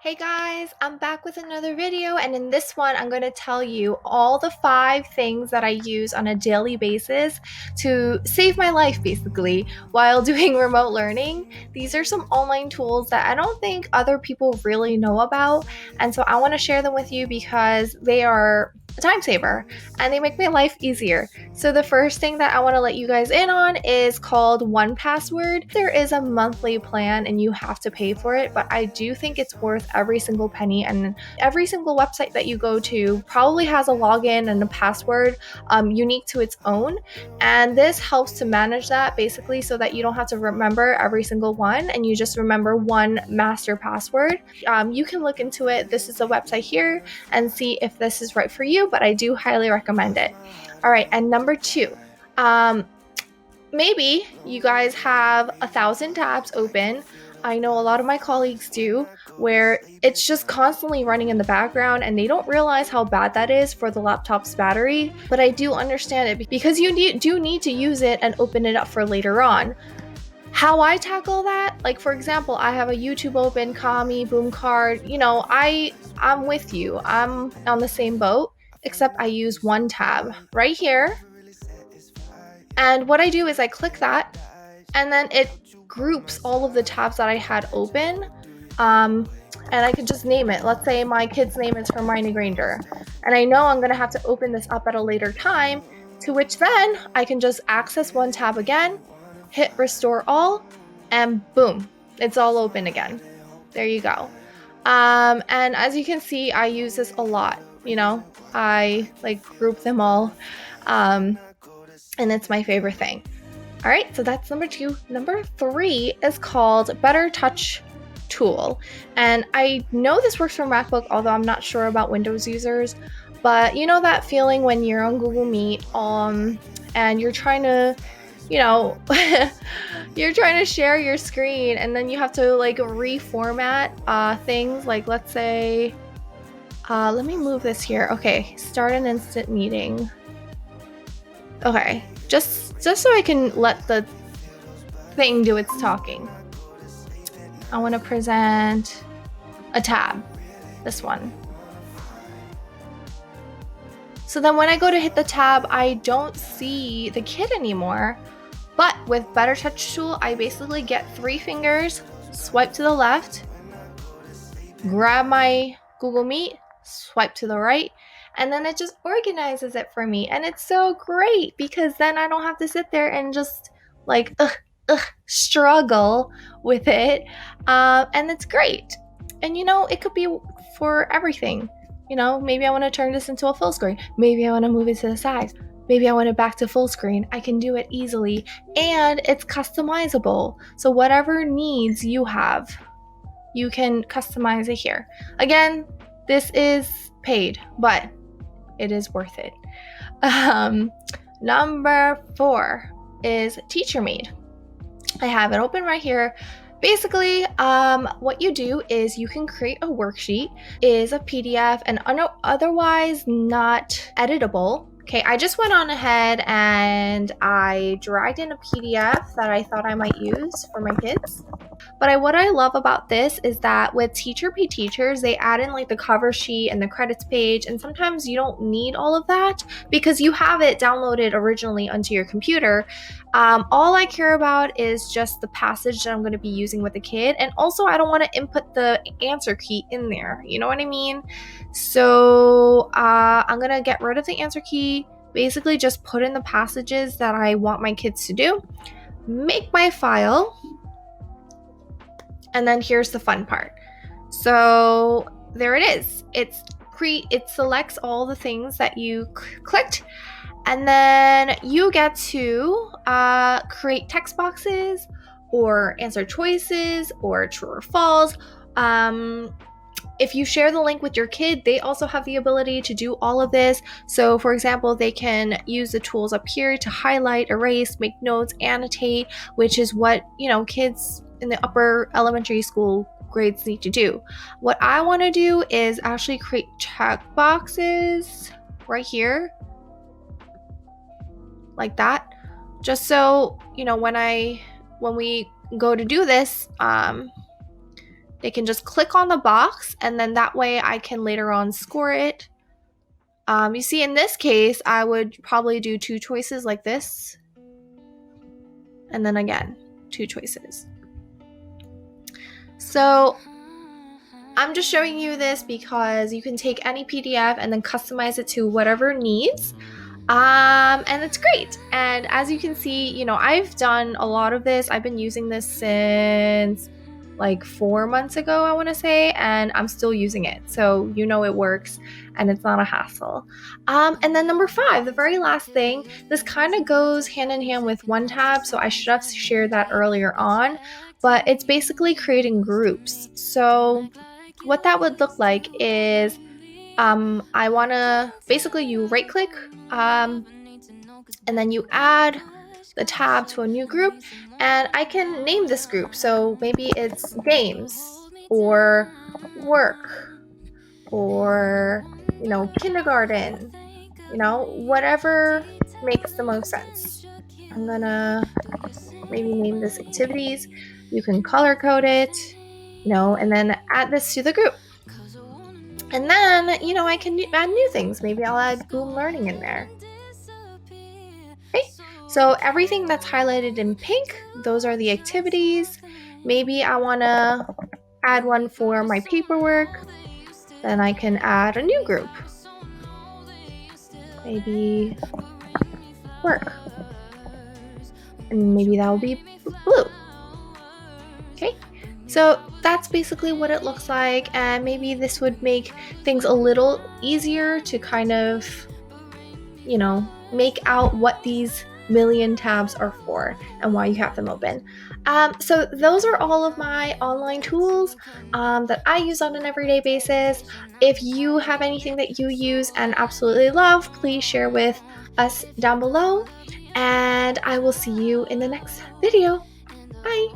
Hey guys, I'm back with another video, and in this one I'm going to tell you all the 5 things that I use on a daily basis to save my life basically while doing remote learning. These are some online tools that I don't think other people really know about, and so I want to share them with you because they are a time saver and they make my life easier. So the first thing that I want to let you guys in on is called OnePassword. There is a monthly plan and you have to pay for it, but I do think it's worth every single penny, and every single website that you go to probably has a login and a password unique to its own, and this helps to manage that basically so that you don't have to remember every single one and you just remember one master password. You can look into it. This is a website here and see if this is right for you, but I do highly recommend it. All right, and number 2, maybe you guys have 1,000 tabs open. I know a lot of my colleagues do, where it's just constantly running in the background and they don't realize how bad that is for the laptop's battery. But I do understand it because you do need to use it and open it up for later on. How I tackle that, like for example, I have a YouTube open, Kami, Boom Card. I'm with you. I'm on the same boat, except I use OneTab right here. And what I do is I click that, and then it groups all of the tabs that I had open. And I could just name it. Let's say my kid's name is Hermione Granger. And I know I'm going to have to open this up at a later time, to which then I can just access one tab again, hit restore all, and boom, it's all open again. There you go. And as you can see, I use this a lot. I like group them all. And it's my favorite thing. All right, so that's number 2. Number 3 is called Better Touch Tool. And I know this works for MacBook, although I'm not sure about Windows users. But you know that feeling when you're on Google Meet and you're trying to, you're trying to share your screen, and then you have to like reformat things. Like let's say, let me move this here. Okay, start an instant meeting. Okay, just so I can let the thing do its talking. I want to present a tab, this one. So then when I go to hit the tab, I don't see the kid anymore. But with Better Touch Tool, I basically get 3 fingers, swipe to the left, grab my Google Meet, swipe to the right, and then it just organizes it for me. And it's so great because then I don't have to sit there and just like struggle with it. And it's great. And it could be for everything. Maybe I want to turn this into a full screen. Maybe I want to move it to the side. Maybe I want it back to full screen. I can do it easily, and it's customizable. So whatever needs you have, you can customize it here. Again, this is paid, but it is worth it. Number 4 is TeacherMade. I have it open right here. Basically, what you do is you can create a worksheet, is a PDF and otherwise not editable. Okay, I just went on ahead and I dragged in a PDF that I thought I might use for my kids. But what I love about this is that with TeacherMade Teachers, they add in like the cover sheet and the credits page, and sometimes you don't need all of that because you have it downloaded originally onto your computer. All I care about is just the passage that I'm going to be using with the kid, and also I don't want to input the answer key in there. You know what I mean? So I'm going to get rid of the answer key, basically just put in the passages that I want my kids to do, make my file. And then here's the fun part. So there it is. It selects all the things that you clicked, and then you get to create text boxes or answer choices or true or false. If you share the link with your kid, they also have the ability to do all of this. So for example, they can use the tools up here to highlight, erase, make notes, annotate, which is what kids in the upper elementary school grades need to do. What I want to do is actually create check boxes right here, like that, just so when we go to do this, they can just click on the box, and then that way I can later on score it. You see, in this case, I would probably do 2 choices like this. And then again, 2 choices. So I'm just showing you this because you can take any PDF and then customize it to whatever needs. And it's great. And as you can see, you know, I've done a lot of this. I've been using this since like 4 months ago, I want to say, and I'm still using it. So you know it works and it's not a hassle. And then number 5, the very last thing, this kind of goes hand in hand with OneTab, so I should have shared that earlier on, but it's basically creating groups. So what that would look like is I want to basically you right click and then you add the tab to a new group, and I can name this group. So maybe it's games or work or, you know, kindergarten, you know, whatever makes the most sense. I'm gonna maybe name this activities. You can color code it, you know, and then add this to the group. And then, you know, I can add new things. Maybe I'll add Boom Learning in there. Okay, so everything that's highlighted in pink, those are the activities. Maybe I want to add one for my paperwork. Then I can add a new group. Maybe work. And maybe that will be blue. Okay, so that's basically what it looks like, and maybe this would make things a little easier to kind of, you know, make out what these million tabs are for and why you have them open. So those are all of my online tools that I use on an everyday basis. If you have anything that you use and absolutely love, please share with us down below, and I will see you in the next video. Bye!